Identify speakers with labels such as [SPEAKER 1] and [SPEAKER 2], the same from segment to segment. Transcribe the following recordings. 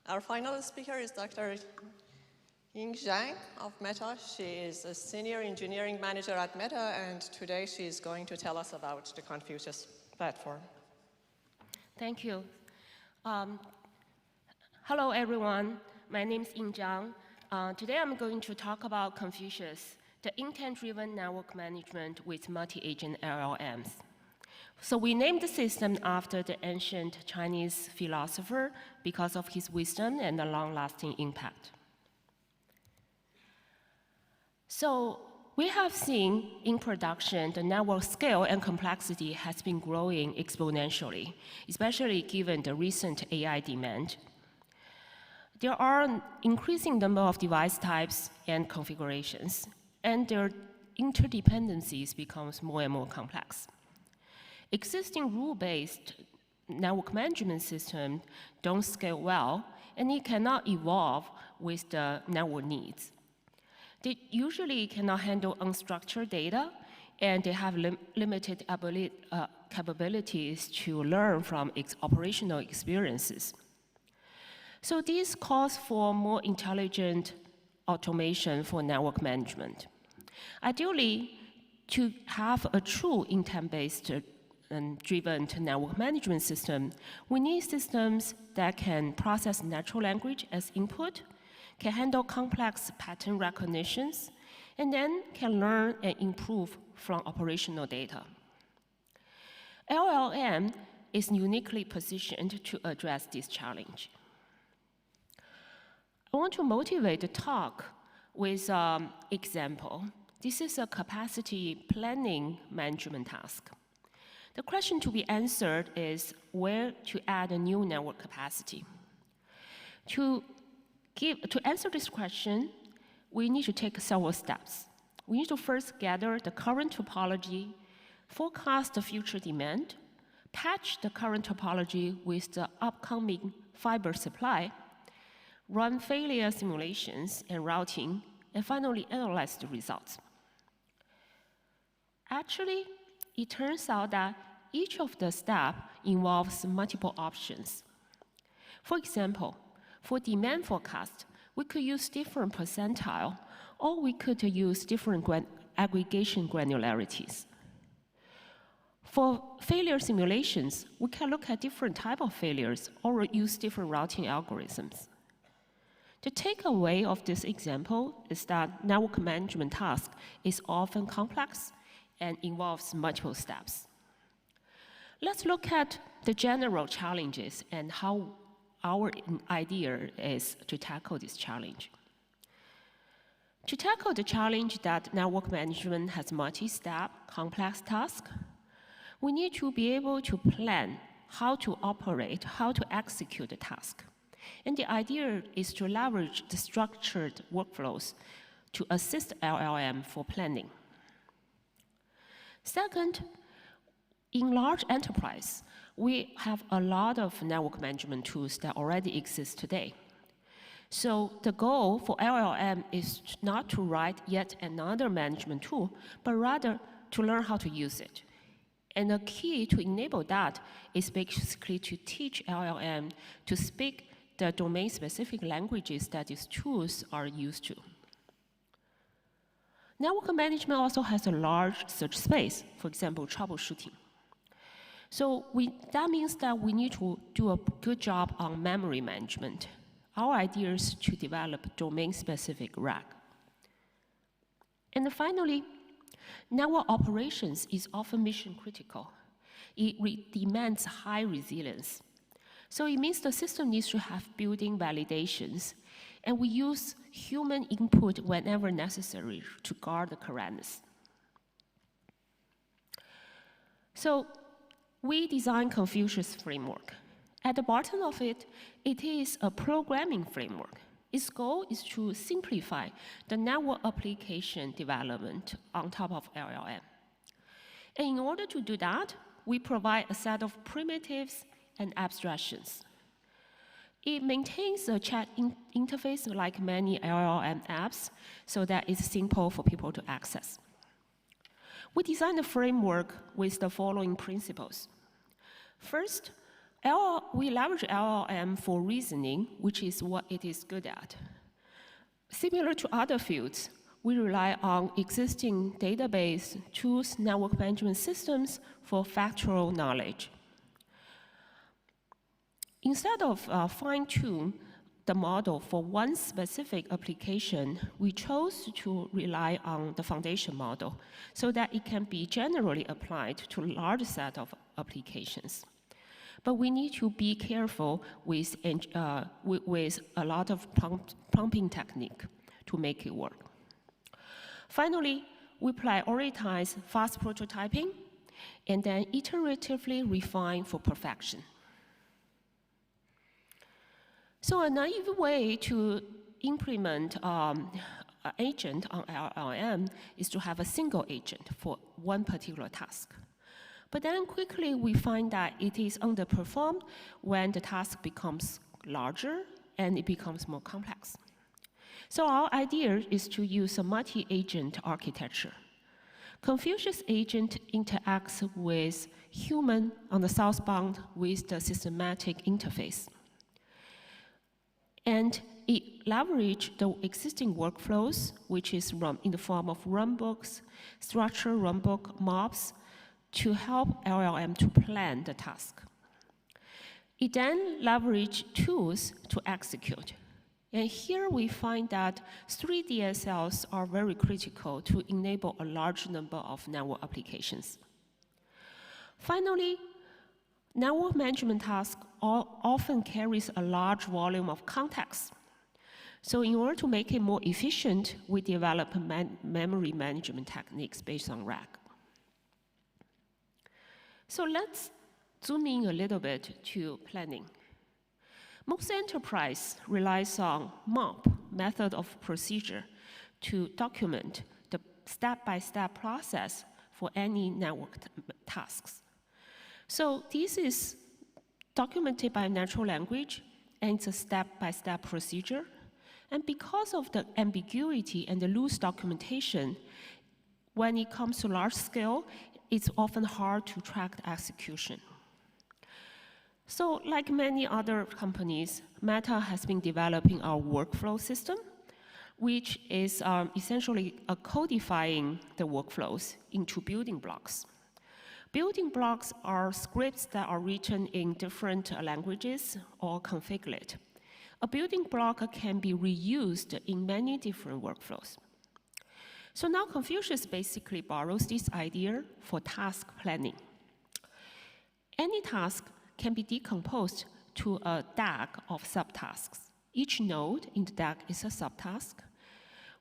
[SPEAKER 1] Our final speaker is Dr. Ying Zhang of Meta. She is a senior engineering manager at Meta, and today she is going to tell us about the Confucius platform.
[SPEAKER 2] Thank you. Hello, everyone. My name is Ying Zhang. Today I'm going to talk about Confucius, the intent-driven network management with multi-agent LLMs. So we named the system after the ancient Chinese philosopher because of his wisdom and the long-lasting impact. So we have seen in production the network scale and complexity has been growing exponentially, especially given the recent AI demand. There are an increasing number of device types and configurations, and their interdependencies becomes more and more complex. Existing rule-based network management systems don't scale well, and it cannot evolve with the network needs. They usually cannot handle unstructured data, and they have limited capabilities to learn from operational experiences. So this calls for more intelligent automation for network management. Ideally, to have a true intent-based and driven network management system, we need systems that can process natural language as input, can handle complex pattern recognitions, and then can learn and improve from operational data. LLM is uniquely positioned to address this challenge. I want to motivate the talk with an example. This is a capacity planning management task. The question to be answered is where to add a new network capacity. To answer this question, we need to take several steps. We need to first gather the current topology, forecast the future demand, patch the current topology with the upcoming fiber supply, run failure simulations and routing, and finally analyze the results. Actually, it turns out that each of the steps involves multiple options. For example, for demand forecast, we could use different percentile, or we could use different aggregation granularities. For failure simulations, we can look at different types of failures or use different routing algorithms. The takeaway of this example is that network management task is often complex and involves multiple steps. Let's look at the general challenges and how our idea is to tackle this challenge. To tackle the challenge that network management has multi-step, complex tasks, we need to be able to plan how to operate, how to execute the task. And the idea is to leverage the structured workflows to assist LLM for planning. Second, in large enterprise, we have a lot of network management tools that already exist today. So the goal for LLM is not to write yet another management tool, but rather to learn how to use it. And the key to enable that is basically to teach LLM to speak the domain-specific languages that these tools are used to. Network management also has a large search space, for example, troubleshooting. So that means that we need to do a good job on memory management. Our idea is to develop domain-specific RAG. And finally, network operations is often mission-critical. It demands high resilience. So it means the system needs to have built-in validations, and we use human input whenever necessary to guard the correctness. So we designed Confucius framework. At the bottom of it, it is a programming framework. Its goal is to simplify the network application development on top of LLM. And in order to do that, we provide a set of primitives and abstractions. It maintains a chat interface like many LLM apps so that it's simple for people to access. We designed the framework with the following principles. First, we leverage LLM for reasoning, which is what it is good at. Similar to other fields, we rely on existing database tools, network management systems for factual knowledge. Instead of fine-tune the model for one specific application, we chose to rely on the foundation model so that it can be generally applied to a large set of applications. But we need to be careful with a lot of pumping technique to make it work. Finally, we prioritize fast prototyping and then iteratively refine for perfection. So a naive way to implement an agent on LLM is to have a single agent for one particular task. But then quickly we find that it is underperformed when the task becomes larger and it becomes more complex. So our idea is to use a multi-agent architecture. Confucius agent interacts with human on the southbound with the systematic interface. And it leverages the existing workflows, which is in the form of runbooks, structured runbook mobs, to help LLM to plan the task. It then leverages tools to execute. And here we find that 3 DSLs are very critical to enable a large number of network applications. Finally, network management task often carries a large volume of context. So in order to make it more efficient, we develop memory management techniques based on RAG. So let's zoom in a little bit to planning. Most enterprise relies on MOP, method of procedure, to document the step-by-step process for any network tasks. So this is documented by natural language, and it's a step-by-step procedure. And because of the ambiguity and the loose documentation, when it comes to large scale, it's often hard to track the execution. So like many other companies, Meta has been developing our workflow system, which is essentially codifying the workflows into building blocks. Building blocks are scripts that are written in different languages or configured. A building block can be reused in many different workflows. So now Confucius basically borrows this idea for task planning. Any task can be decomposed to a DAG of subtasks. Each node in the DAG is a subtask.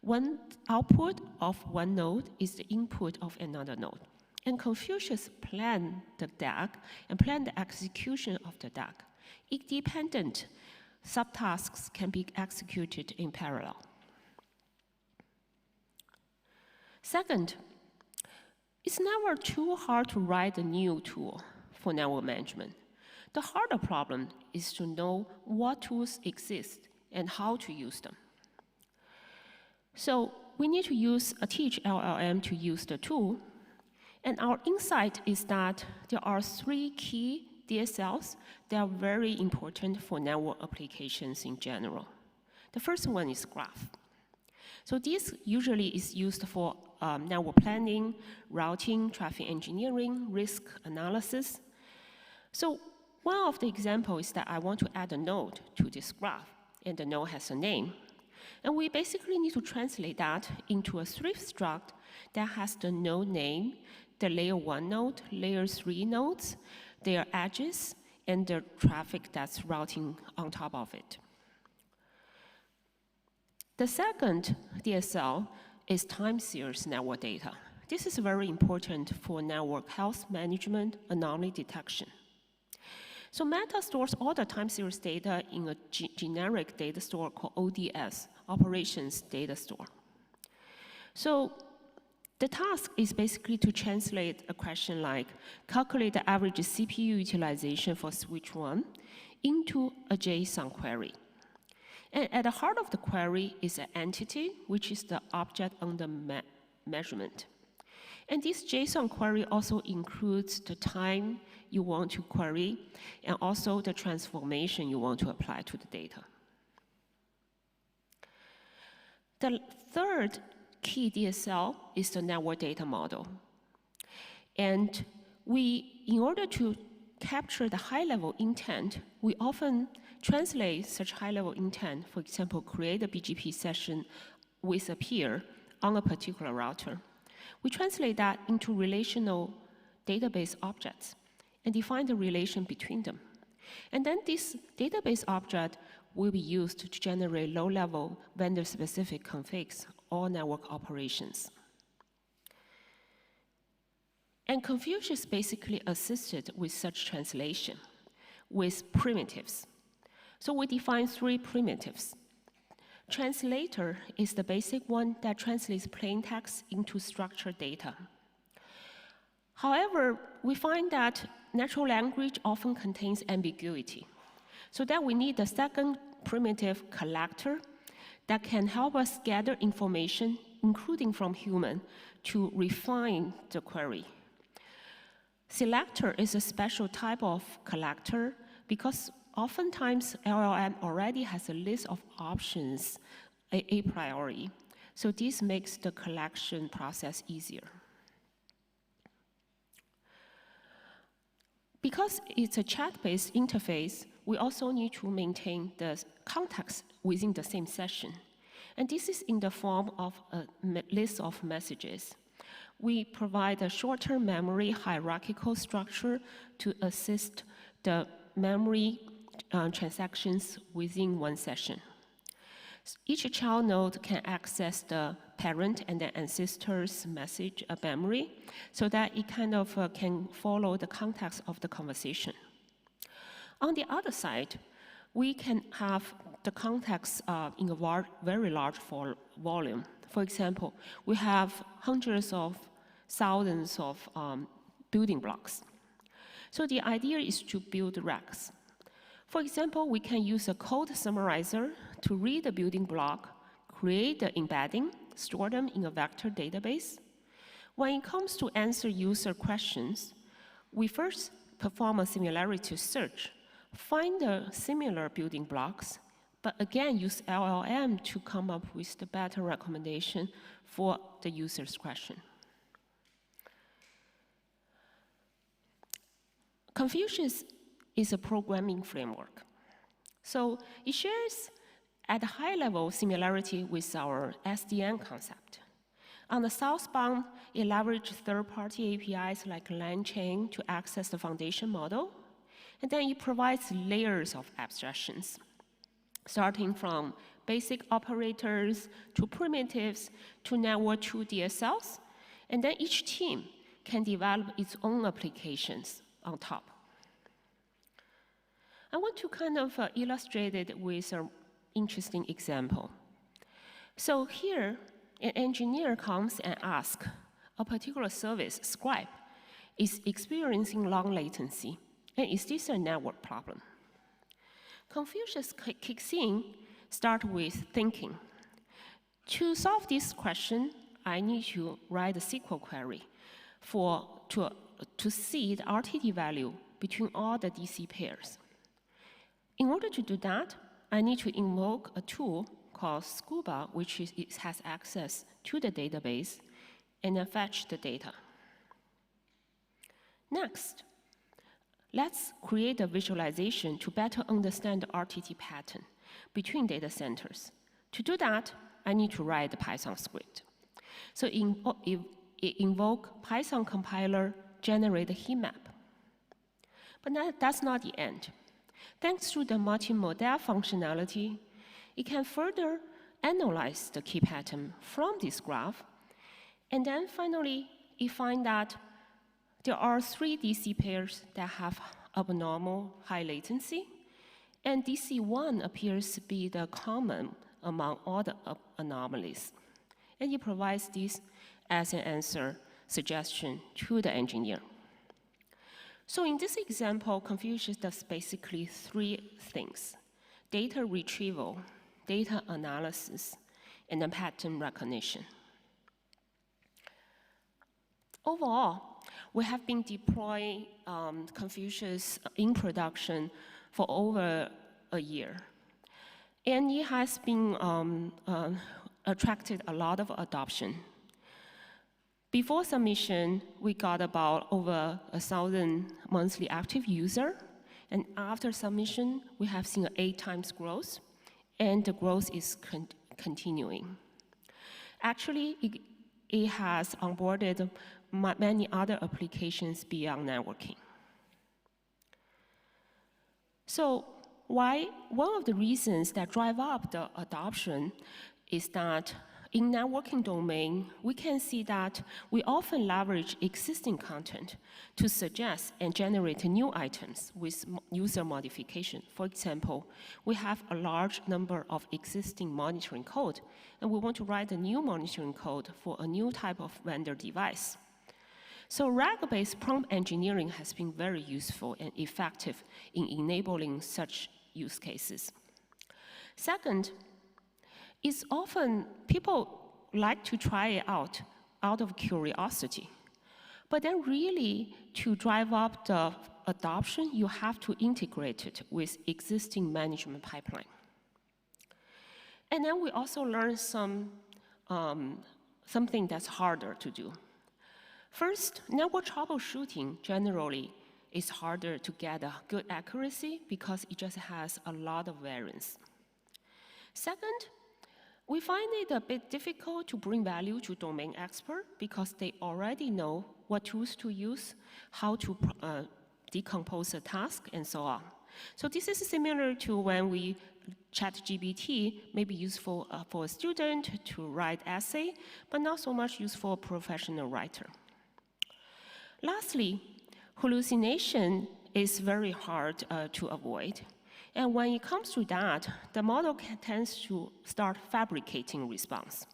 [SPEAKER 2] One output of one node is the input of another node. And Confucius planned the DAG and planned the execution of the DAG. Independent subtasks can be executed in parallel. Second, it's never too hard to write a new tool for network management. The harder problem is to know what tools exist and how to use them. So we need to teach LLM to use the tool. And our insight is that there are 3 key DSLs that are very important for network applications in general. The first one is graph. So this usually is used for network planning, routing, traffic engineering, risk analysis. So one of the examples is that I want to add a node to this graph, and the node has a name. And we basically need to translate that into a Swift struct that has the node name, the layer 1 node, layer 3 nodes, their edges, and the traffic that's routing on top of it. The second DSL is time series network data. This is very important for network health management, anomaly detection. So Meta stores all the time series data in a generic data store called ODS, Operations Data Store. So the task is basically to translate a question like, calculate the average CPU utilization for switch 1 into a JSON query. And at the heart of the query is an entity, which is the object under measurement. And this JSON query also includes the time you want to query and also the transformation you want to apply to the data. The third key DSL is the network data model. And in order to capture the high-level intent, we often translate such high-level intent, for example, create a BGP session with a peer on a particular router. We translate that into relational database objects and define the relation between them. And then this database object will be used to generate low-level vendor-specific configs or network operations. And Confucius basically assisted with such translation with primitives. So we define 3 primitives. Translator is the basic one that translates plain text into structured data. However, we find that natural language often contains ambiguity. So that we need the second primitive, collector, that can help us gather information, including from human, to refine the query. Selector is a special type of collector because oftentimes LLM already has a list of options a priori. So this makes the collection process easier. Because it's a chat-based interface, we also need to maintain the context within the same session. And this is in the form of a list of messages. We provide a short-term memory hierarchical structure to assist the memory transactions within one session. Each child node can access the parent and the ancestor's message memory so that it kind of can follow the context of the conversation. On the other side, we can have the context in a very large volume. For example, we have hundreds of thousands of building blocks. So the idea is to build racks. For example, we can use a code summarizer to read the building block, create the embedding, store them in a vector database. When it comes to answer user questions, we first perform a similarity search, find the similar building blocks, but again use LLM to come up with the better recommendation for the user's question. Confucius is a programming framework. So it shares at a high level similarity with our SDN concept. On the southbound, it leverages third-party APIs like LangChain to access the foundation model, and then it provides layers of abstractions, starting from basic operators to primitives to network to DSLs, and then each team can develop its own applications on top. I want to kind of illustrate it with an interesting example. So here, an engineer comes and asks, a particular service, Scribe, is experiencing long latency, and is this a network problem? Confucius kicks in, start with thinking. To solve this question, I need to write a SQL query to see the RTT value between all the DC pairs. In order to do that, I need to invoke a tool called Scuba, which has access to the database, and then fetch the data. Next, let's create a visualization to better understand the RTT pattern between data centers. To do that, I need to write the Python script. So invoke Python compiler, generate a heat map. But that's not the end. Thanks to the multimodal functionality, it can further analyze the key pattern from this graph. And then finally, it finds that there are 3 DC pairs that have abnormal high latency, and DC1 appears to be the common among all the anomalies. And it provides this as an answer suggestion to the engineer. So in this example, Confucius does basically 3 things: data retrieval, data analysis, and then pattern recognition. Overall, we have been deploying Confucius in production for over a year. And it has been attracted a lot of adoption. Before submission, we got about over 1,000 monthly active users. And after submission, we have seen an 8 times growth, and the growth is continuing. Actually, it has onboarded many other applications beyond networking. So one of the reasons that drive up the adoption is that in networking domain, we can see that we often leverage existing content to suggest and generate new items with user modification. For example, we have a large number of existing monitoring code, and we want to write a new monitoring code for a new type of vendor device. So RAG-based prompt engineering has been very useful and effective in enabling such use cases. Second, it's often people like to try it out of curiosity. But then really, to drive up the adoption, you have to integrate it with existing management pipeline. And then we also learn something that's harder to do. First, network troubleshooting generally is harder to get a good accuracy because it just has a lot of variance. Second, we find it a bit difficult to bring value to domain experts because they already know what tools to use, how to decompose a task, and so on. So this is similar to when we ChatGPT may be useful for a student to write essay, but not so much useful for a professional writer. Lastly, hallucination is very hard to avoid. And when it comes to that, the model tends to start fabricating response.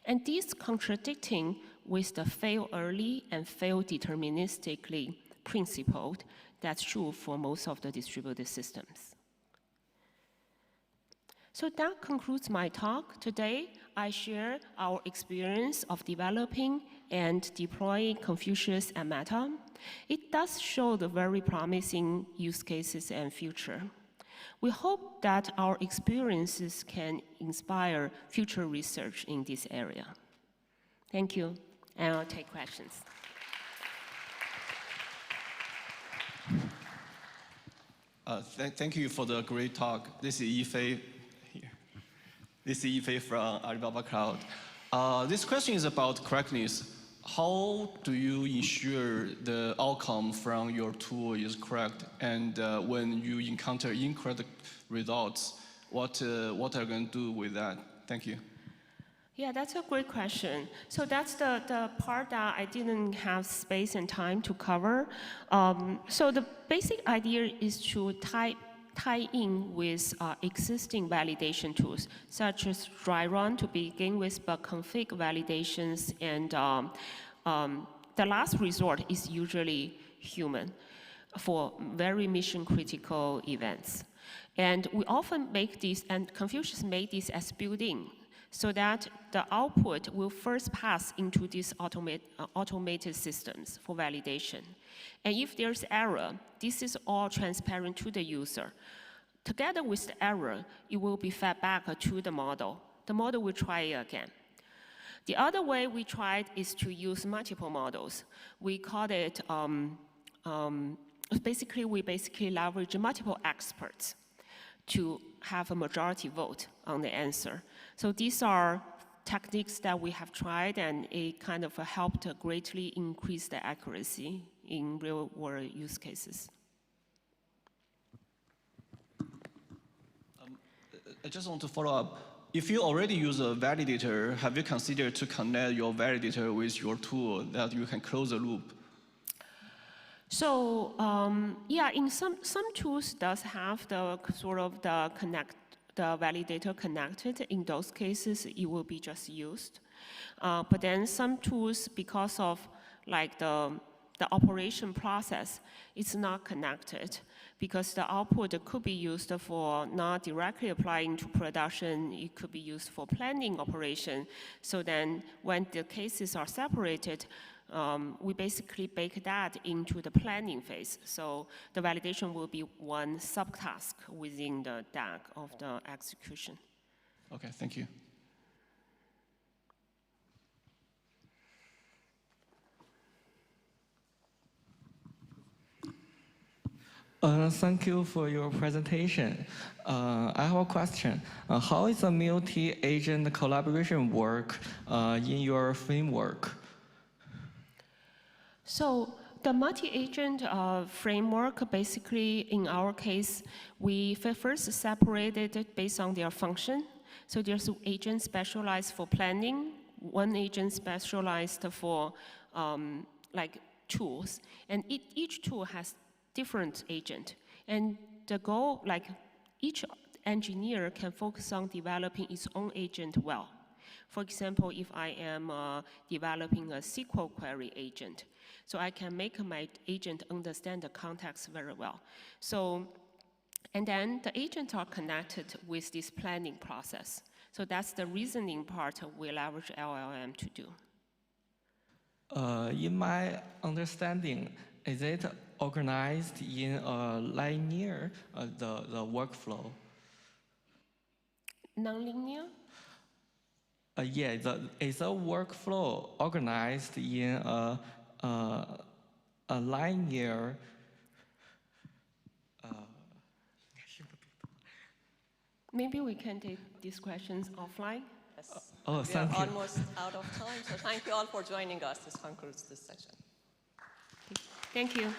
[SPEAKER 2] And this contradicting with the fail early and fail deterministically principle that's true for most of the distributed systems. So that concludes my talk. Today, I share our experience of developing and deploying Confucius at Meta. It does show the very promising use cases and future. We hope that our experiences can inspire future research in this area. Thank you, and I'll take questions.
[SPEAKER 3] Thank you for the great talk. This is Yifei here. This is Yifei from Alibaba Cloud. This question is about correctness. How do you ensure the outcome from your tool is correct? And when you encounter incorrect results, what are you going to do with that? Thank you.
[SPEAKER 2] Yeah, that's a great question. So that's the part that I didn't have space and time to cover. So the basic idea is to tie in with existing validation tools, such as dry run to begin with, but config validations, and the last resort is usually human for very mission-critical events. And we often make this, and Confucius made this as built-in, so that the output will first pass into these automated systems for validation. And if there's error, this is all transparent to the user. Together with the error, it will be fed back to the model. The model will try it again. The other way we tried is to use multiple models. We call it, we basically leverage multiple experts to have a majority vote on the answer. So these are techniques that we have tried, and it kind of helped greatly increase the accuracy in real-world use cases.
[SPEAKER 3] I just want to follow up. If you already use a validator, have you considered to connect your validator with your tool that you can close the loop?
[SPEAKER 2] So yeah, in some tools does have the sort of the validator connected. In those cases, it will be just used. But then some tools, because of like the operation process, it's not connected, because the output could be used for not directly applying to production. It could be used for planning operation. So then when the cases are separated, we basically bake that into the planning phase. So the validation will be one subtask within the DAG of the execution.
[SPEAKER 3] Okay, thank you.
[SPEAKER 4] Thank you for your presentation. I have a question. How is the multi-agent collaboration work in your framework?
[SPEAKER 2] So the multi-agent framework, basically, in our case, we first separated it based on their function. So there's an agent specialized for planning, one agent specialized for like tools, and each tool has different agent. And the goal, like each engineer can focus on developing its own agent well. For example, if I am developing a SQL query agent, so I can make my agent understand the context very well. So, and then the agents are connected with this planning process. So that's the reasoning part we leverage LLM to do.
[SPEAKER 4] In my understanding, is it organized in a linear, the workflow?
[SPEAKER 2] Non-linear?
[SPEAKER 4] Yeah, is a workflow organized in a linear?
[SPEAKER 2] Maybe we can take these questions offline.
[SPEAKER 1] Yes.
[SPEAKER 4] Oh,
[SPEAKER 1] We
[SPEAKER 4] thank
[SPEAKER 1] are
[SPEAKER 4] you.
[SPEAKER 1] almost out of time, so thank you all for joining us. This concludes this session.
[SPEAKER 2] Thank you.